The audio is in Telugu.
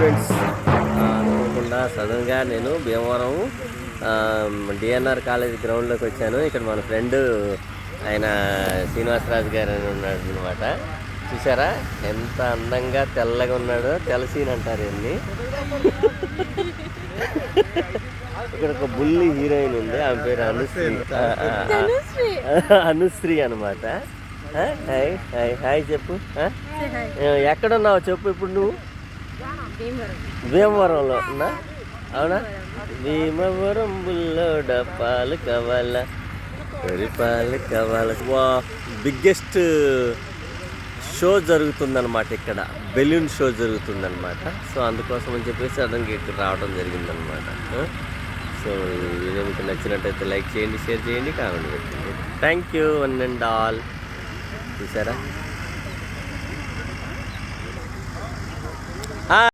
ఫ్రెండ్స్, అనుకోకుండా సడన్గా నేను భీమవరం డిఎన్ఆర్ కాలేజ్ గ్రౌండ్లోకి వచ్చాను. ఇక్కడ మన ఫ్రెండ్ ఆయన శ్రీనివాసరాజు గారు అని ఉన్నాడు అనమాట. చూసారా ఎంత అందంగా తెల్లగా ఉన్నాడో, తెలసీన్ అంటారు ఎన్ని. ఇక్కడ ఒక బుల్లి హీరోయిన్ ఉంది, ఆమె పేరు అనుశ్రీ అనమాట. హాయ్ హాయ్ హాయ్ చెప్పు. ఎక్కడున్నావు చెప్పు ఇప్పుడు నువ్వు? భీమవరంలో ఉన్నా, అవునా? భీమవరం బుల్లోడ పాలు కావాలా, పాలు కావాలా. వా, బిగ్గెస్ట్ షో జరుగుతుందన్నమాట ఇక్కడ, బెలూన్ షో జరుగుతుందన్నమాట. సో అందుకోసం అని చెప్పేసి సడన్గా ఇక్కడ రావడం జరిగిందనమాట. సో ఈ వీడియో మీకు నచ్చినట్టయితే లైక్ చేయండి, షేర్ చేయండి, కామెంట్ పెట్టండి. Thank you one and all. చూసారా?